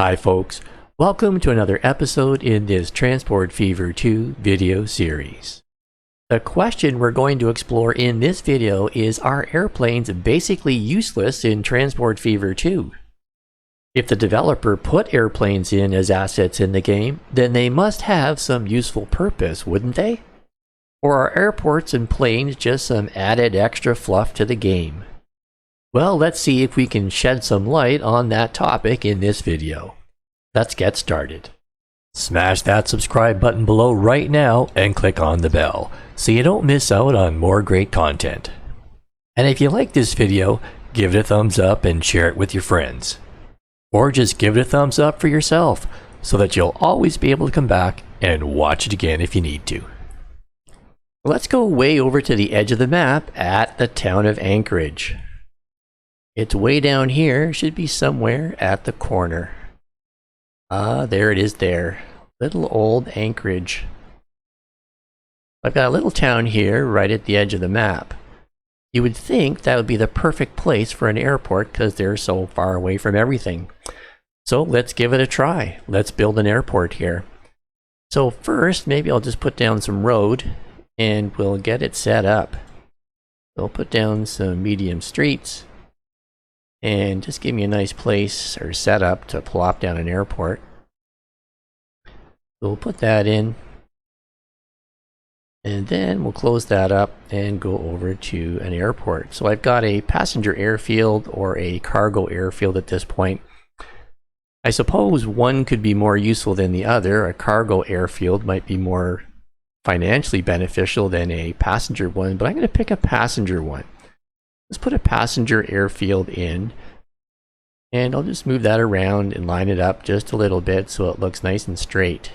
Hi folks, welcome to another episode in this Transport Fever 2 video series. The question we're going to explore in this video is, are airplanes basically useless in Transport Fever 2? If the developer put airplanes in as assets in the game, then they must have some useful purpose, wouldn't they? Or are airports and planes just some added extra fluff to the game? Well, let's see if we can shed some light on that topic in this video. Let's get started. Smash that subscribe button below right now and click on the bell so you don't miss out on more great content. And if you like this video, give it a thumbs up and share it with your friends. Or just give it a thumbs up for yourself so that you'll always be able to come back and watch it again if you need to. Let's go way over to the edge of the map at the town of Anchorage. It's way down here, should be somewhere at the corner. There it is there. Little old Anchorage. I've got a little town here right at the edge of the map. You would think that would be the perfect place for an airport because they're so far away from everything. So let's give it a try. Let's build an airport here. So first, maybe I'll just put down some road and we'll get it set up. So I'll put down some medium streets. And just give me a nice place or setup to plop down an airport. So we'll put that in. And then we'll close that up and go over to an airport. So I've got a passenger airfield or a cargo airfield at this point. I suppose one could be more useful than the other. A cargo airfield might be more financially beneficial than a passenger one, but I'm going to pick a passenger one. Let's put a passenger airfield in, and I'll just move that around and line it up just a little bit so it looks nice and straight.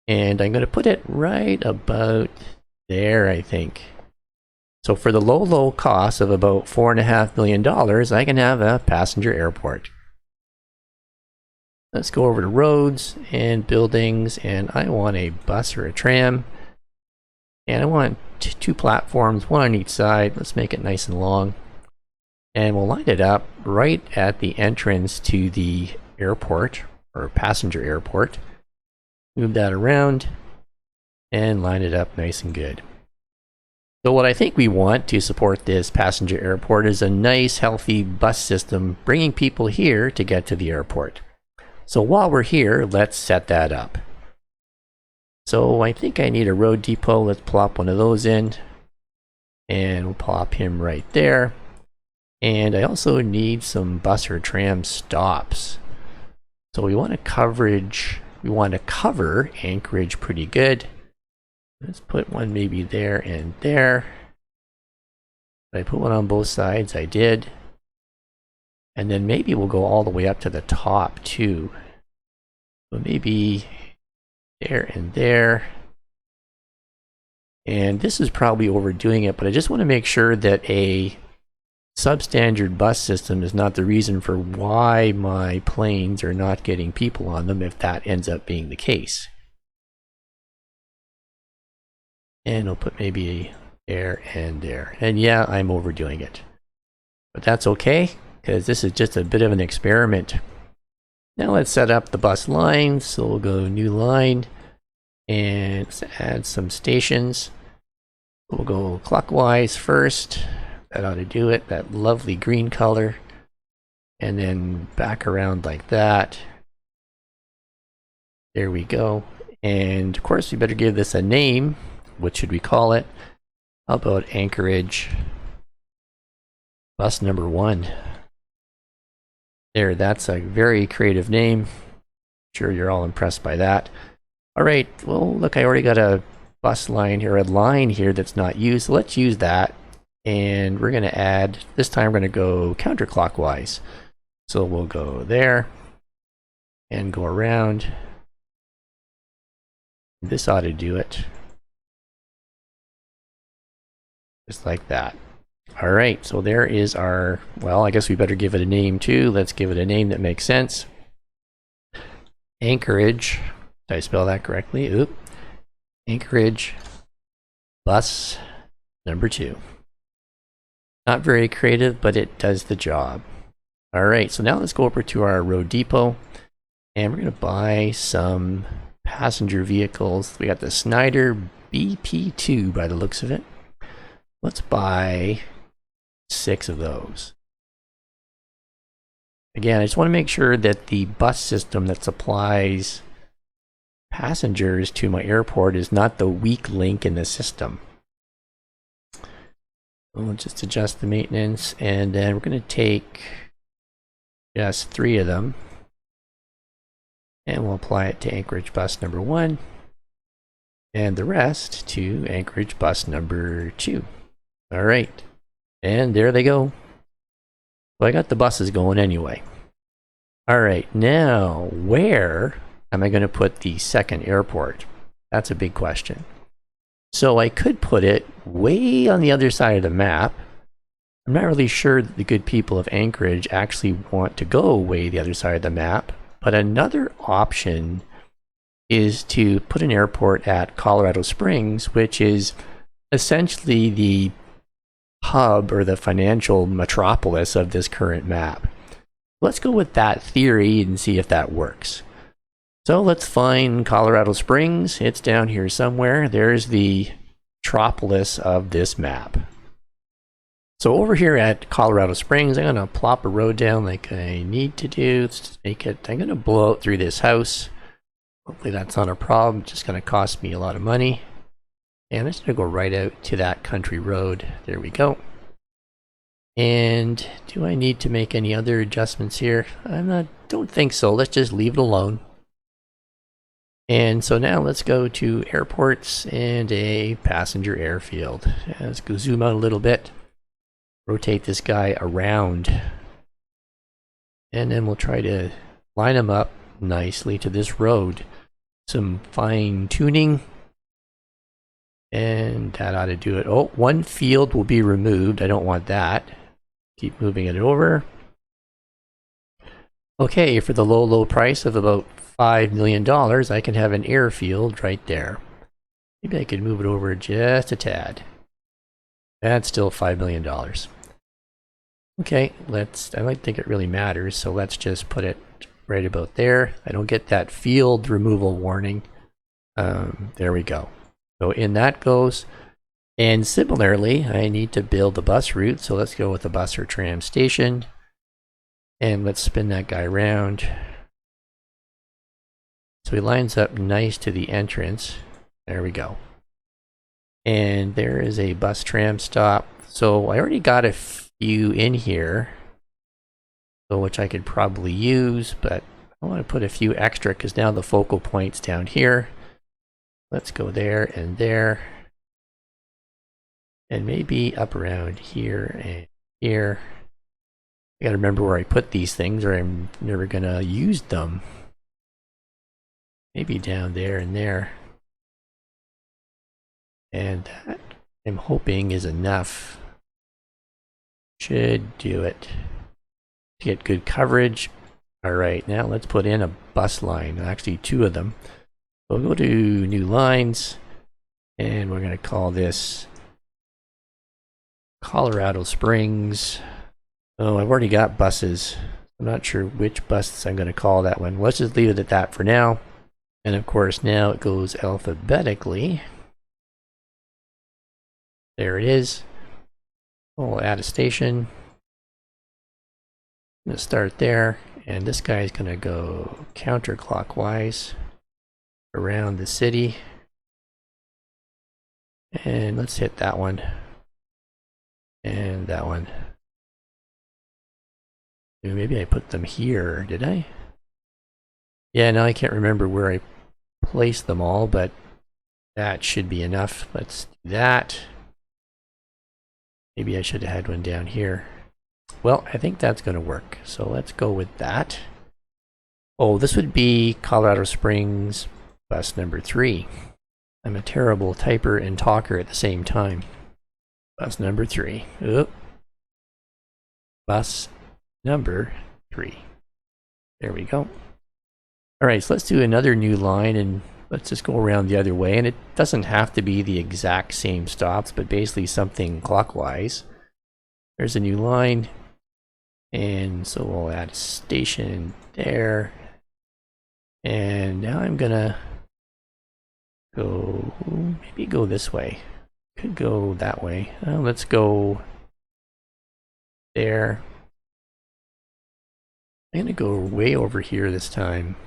And I'm going to put it right about there, I think. So for the low cost of about $4.5 million, I can have a passenger airport. Let's go over to roads and buildings, and I want a bus or a tram. And I want two platforms, one on each side. Let's make it nice and long. And we'll line it up right at the entrance to the airport, or passenger airport. Move that around and line it up nice and good. So what I think we want to support this passenger airport is a nice, healthy bus system bringing people here to get to the airport. So while we're here, let's set that up. So I think I need a road depot. Let's plop one of those in. And we'll plop him right there. And I also need some bus or tram stops. So we want to cover Anchorage pretty good. Let's put one maybe there and there. Did I put one on both sides? I did. And then maybe we'll go all the way up to the top too. So maybe there and there. And this is probably overdoing it, but I just want to make sure that a substandard bus system is not the reason for why my planes are not getting people on them, if that ends up being the case. And I'll put maybe there and there. And yeah, I'm overdoing it. But that's okay, because this is just a bit of an experiment. Now let's set up the bus lines. So we'll go new line. And let's add some stations. We'll go clockwise first. That ought to do it. That lovely green color. And then back around like that. There we go. And of course we better give this a name. What should we call it? How about Anchorage Bus number 1? There, that's a very creative name. I'm sure you're all impressed by that. Alright, well look, I already got a bus line here, a line here that's not used, so let's use that. And we're going to add, this time we're going to go counterclockwise. So we'll go there, and go around. This ought to do it. Just like that. Alright, so there is our, well, I guess we better give it a name too. Let's give it a name that makes sense. Anchorage. Did I spell that correctly? Oop. Anchorage Bus number 2. Not very creative, but it does the job. Alright, so now let's go over to our road depot and we're going to buy some passenger vehicles. We got the Snyder BP2 by the looks of it. Let's buy 6 of those. Again, I just want to make sure that the bus system that supplies passengers to my airport is not the weak link in the system. We'll just adjust the maintenance, and then we're going to take just 3 of them and we'll apply it to Anchorage bus number 1 and the rest to Anchorage bus number 2. All right, and there they go. So I got the buses going anyway. All right, now where am I going to put the second airport? That's a big question. So I could put it way on the other side of the map. I'm not really sure that the good people of Anchorage actually want to go way the other side of the map, but another option is to put an airport at Colorado Springs, which is essentially the hub or the financial metropolis of this current map. Let's go with that theory and see if that works. So let's find Colorado Springs. It's down here somewhere. There's the metropolis of this map. So over here at Colorado Springs, I'm going to plop a road down like I need to do. Let's make it, I'm going to blow out through this house. Hopefully that's not a problem. It's just going to cost me a lot of money. And I'm just going to go right out to that country road. There we go. And do I need to make any other adjustments here? Don't think so. Let's just leave it alone. And so now let's go to airports and a passenger airfield. Let's go zoom out a little bit. Rotate this guy around. And then we'll try to line him up nicely to this road. Some fine tuning. And that ought to do it. Oh, one field will be removed. I don't want that. Keep moving it over. Okay, for the low price of about $5 million, I can have an airfield right there. Maybe I could move it over just a tad. That's still $5 million. Okay, I don't think it really matters, so let's just put it right about there. I don't get that field removal warning. There we go. So in that goes. And similarly, I need to build a bus route, so let's go with a bus or tram station. And let's spin that guy around. So he lines up nice to the entrance. There we go. And there is a bus tram stop. So I already got a few in here, so which I could probably use, but I want to put a few extra because now the focal point's down here. Let's go there and there. And maybe up around here and here. I gotta remember where I put these things or I'm never gonna use them. Maybe down there and there. And that, I'm hoping, is enough. Should do it. To get good coverage. Alright, now let's put in a bus line. Actually, 2 of them. We'll go to new lines. And we're gonna call this Colorado Springs. Oh, I've already got buses. I'm not sure which bus I'm going to call that one. Let's just leave it at that for now. And of course, now it goes alphabetically. There it is. We'll add a station. I'm going to start there. And this guy is going to go counterclockwise around the city. And let's hit that one. And that one. Maybe I put them here, did I? Yeah, now I can't remember where I placed them all, but that should be enough. Let's do that. Maybe I should have had one down here. Well, I think that's going to work. So let's go with that. Oh, this would be Colorado Springs bus number 3. I'm a terrible typer and talker at the same time. Bus number 3. Oop. Bus number 3. There we go. Alright, so let's do another new line and let's just go around the other way. And it doesn't have to be the exact same stops, but basically something clockwise. There's a new line. And so we'll add a station there. And now I'm gonna go, maybe go this way. Could go that way. Let's go there. I'm gonna go way over here this time.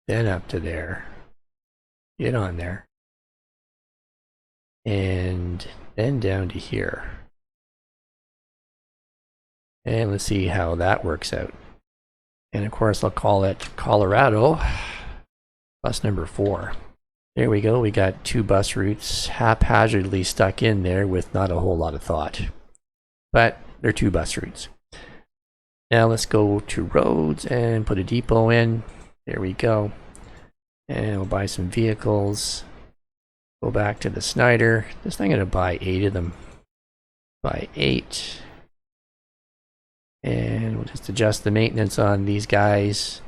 Then up to there. Get on there. And then down to here. And let's see how that works out. And of course I'll call it Colorado bus number 4. There we go, we got 2 bus routes haphazardly stuck in there with not a whole lot of thought. But they're 2 bus routes. Now let's go to roads and put a depot in. There we go. And we'll buy some vehicles. Go back to the Snyder. This thing I'm going to buy 8 of them. Buy 8. And we'll just adjust the maintenance on these guys.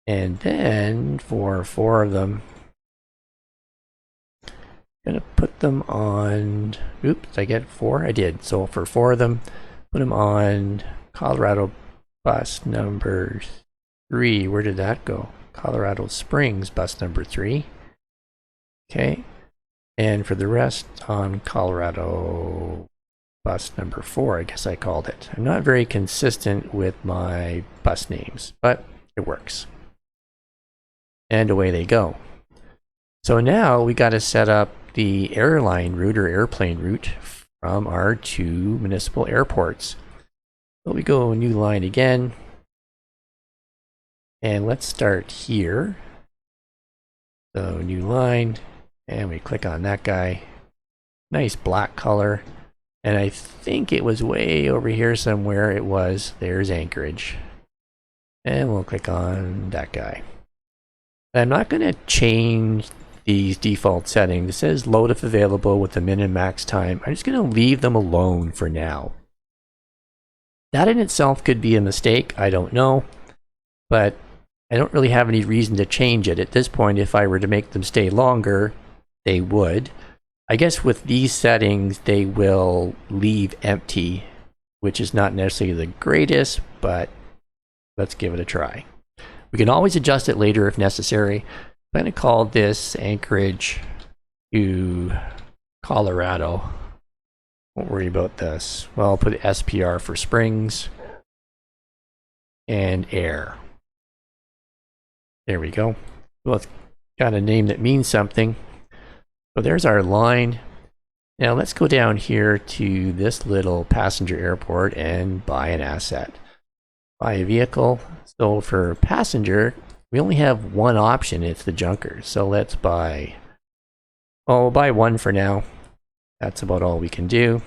And then for 4 of them, I'm going to put them on, oops, did I get 4? I did. So for 4 of them, put them on Colorado bus number 3. Where did that go? Colorado Springs bus number 3. Okay. And for the rest on Colorado bus number 4, I guess I called it. I'm not very consistent with my bus names, but it works. And away they go. So now we got to set up the airline route or airplane route from our 2 municipal airports. So we go a new line again. And let's start here. So new line. And we click on that guy. Nice black color. And I think it was way over here somewhere. It was. There's Anchorage. And we'll click on that guy. I'm not going to change these default settings. It says load if available with the min and max time. I'm just going to leave them alone for now. That in itself could be a mistake. I don't know. But I don't really have any reason to change it. At this point, if I were to make them stay longer, they would. I guess with these settings, they will leave empty, which is not necessarily the greatest, but let's give it a try. We can always adjust it later if necessary. I'm going to call this Anchorage to Colorado. Won't worry about this. Well, I'll put SPR for Springs and Air. There we go. Well, it's got a name that means something. So there's our line. Now let's go down here to this little passenger airport and buy an asset. Buy a vehicle. So for passenger, we only have one option. It's the junker. So let's buy, well, we'll buy 1 for now. That's about all we can do.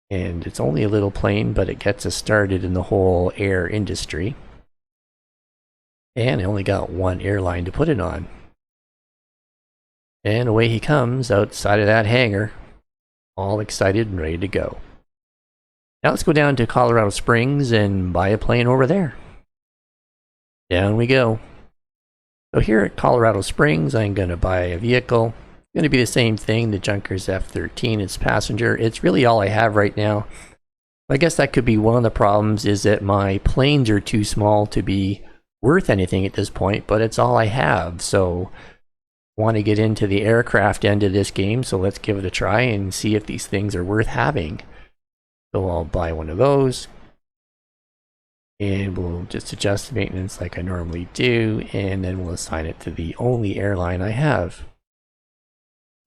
And it's only a little plane, but it gets us started in the whole air industry. And I only got 1 airline to put it on. And away he comes outside of that hangar, all excited and ready to go. Now let's go down to Colorado Springs and buy a plane over there. Down we go. So here at Colorado Springs, I'm going to buy a vehicle. It's going to be the same thing, the Junker's F-13, it's passenger. It's really all I have right now. I guess that could be one of the problems, is that my planes are too small to be worth anything at this point, but it's all I have. So I want to get into the aircraft end of this game, so let's give it a try and see if these things are worth having. So I'll buy 1 of those, and we'll just adjust the maintenance like I normally do, and then we'll assign it to the only airline I have.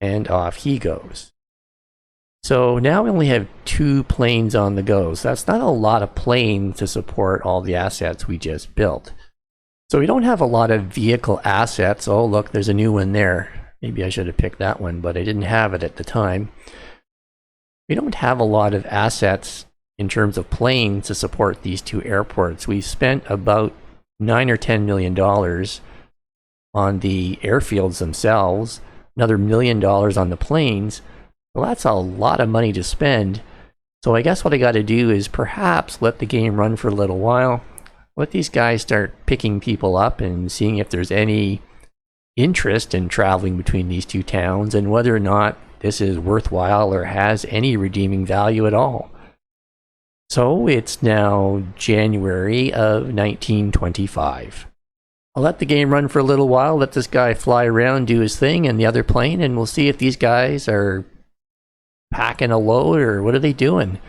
And off he goes. So now we only have 2 planes on the go, so that's not a lot of planes to support all the assets we just built. So we don't have a lot of vehicle assets. Oh, look, there's a new one there. Maybe I should have picked that one, but I didn't have it at the time. We don't have a lot of assets in terms of planes to support these 2 airports. We've spent about $9 or $10 million on the airfields themselves, another $1 million on the planes. Well, that's a lot of money to spend. So I guess what I got to do is perhaps let the game run for a little while. Let these guys start picking people up and seeing if there's any interest in traveling between these 2 towns, and whether or not this is worthwhile or has any redeeming value at all. So it's now January of 1925. I'll let the game run for a little while, let this guy fly around, do his thing in the other plane, and we'll see if these guys are packing a load or what are they doing.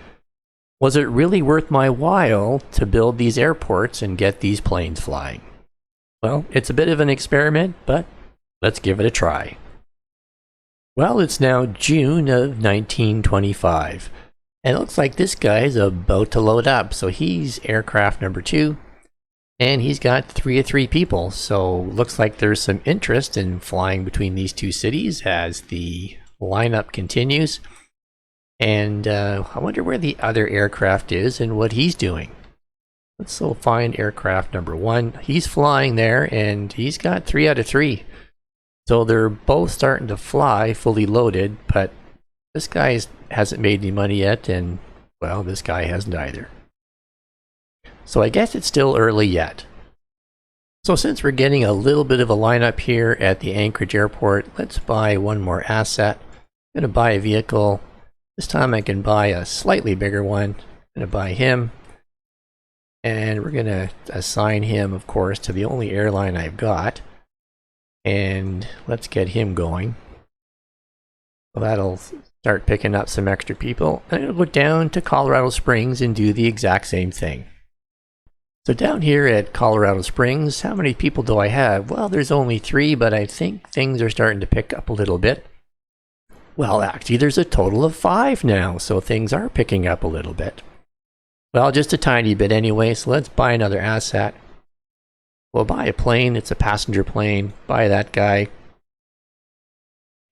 Was it really worth my while to build these airports and get these planes flying? Well, it's a bit of an experiment, but let's give it a try. Well, it's now June of 1925, and it looks like this guy's about to load up. So he's aircraft number 2. And he's got 3 of 3 people, so looks like there's some interest in flying between these two cities as the lineup continues. And I wonder where the other aircraft is and what he's doing. Let's go find aircraft number 1. He's flying there, and he's got 3 out of 3. So they're both starting to fly fully loaded, but this guy hasn't made any money yet, and, well, this guy hasn't either. So I guess it's still early yet. So since we're getting a little bit of a lineup here at the Anchorage Airport, let's buy one more asset. I'm going to buy a vehicle. This time I can buy a slightly bigger one. I'm going to buy him. And we're going to assign him, of course, to the only airline I've got. And let's get him going. Well, that'll start picking up some extra people. I'm going to go down to Colorado Springs and do the exact same thing. So down here at Colorado Springs, how many people do I have? Well, there's only 3, but I think things are starting to pick up a little bit. Well, actually, there's a total of 5 now, so things are picking up a little bit. Well, just a tiny bit anyway, so let's buy another asset. We'll buy a plane. It's a passenger plane. Buy that guy.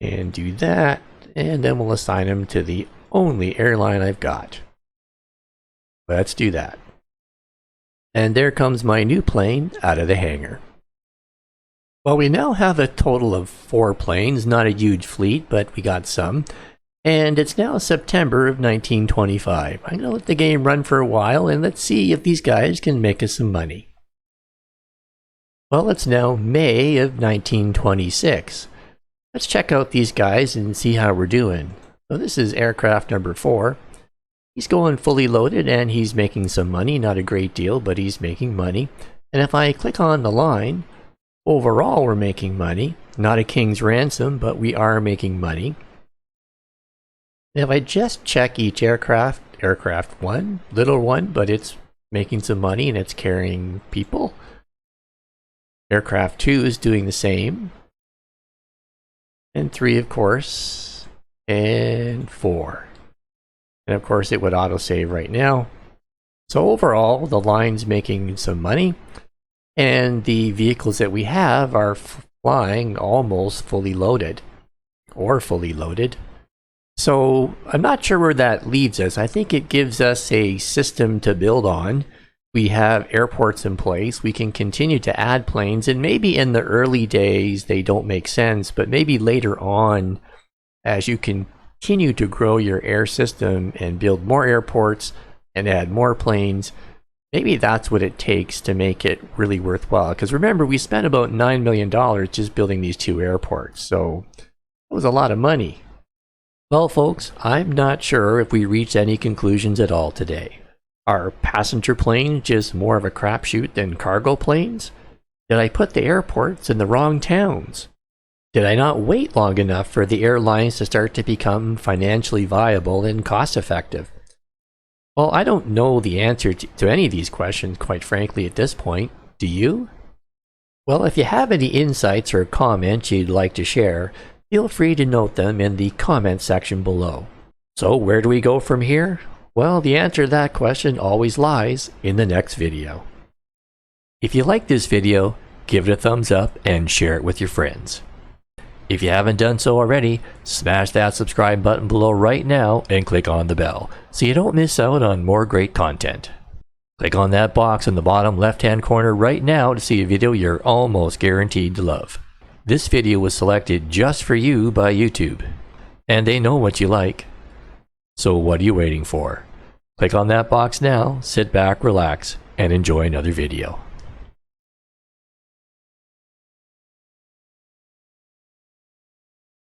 And do that, and then we'll assign him to the only airline I've got. Let's do that. And there comes my new plane out of the hangar. Well, we now have a total of 4 planes, not a huge fleet, but we got some. And it's now September of 1925. I'm going to let the game run for a while, and let's see if these guys can make us some money. Well, it's now May of 1926. Let's check out these guys and see how we're doing. So this is aircraft number 4. He's going fully loaded and he's making some money, not a great deal, but he's making money. And if I click on the line, overall we're making money. Not a king's ransom, but we are making money. And if I just check each aircraft, aircraft 1, little one, but it's making some money and it's carrying people. Aircraft 2 is doing the same. And 3, of course, and 4. And of course it would autosave right now. So overall, the line's making some money. And the vehicles that we have are flying almost fully loaded. Or fully loaded. So I'm not sure where that leaves us. I think it gives us a system to build on. We have airports in place. We can continue to add planes. And maybe in the early days they don't make sense. But maybe later on, as you continue to grow your air system and build more airports and add more planes, maybe that's what it takes to make it really worthwhile. Because remember, we spent about $9 million just building these 2 airports, so it was a lot of money. Well, folks, I'm not sure if we reached any conclusions at all today. Are passenger planes just more of a crapshoot than cargo planes? Did I put the airports in the wrong towns? Did I not wait long enough for the airlines to start to become financially viable and cost-effective? Well, I don't know the answer to any of these questions, quite frankly, at this point. Do you? Well, if you have any insights or comments you'd like to share, feel free to note them in the comment section below. So where do we go from here? Well, the answer to that question always lies in the next video. If you like this video, give it a thumbs up and share it with your friends. If you haven't done so already, smash that subscribe button below right now and click on the bell so you don't miss out on more great content. Click on that box in the bottom left-hand corner right now to see a video you're almost guaranteed to love. This video was selected just for you by YouTube, and they know what you like. So what are you waiting for? Click on that box now, sit back, relax, and enjoy another video.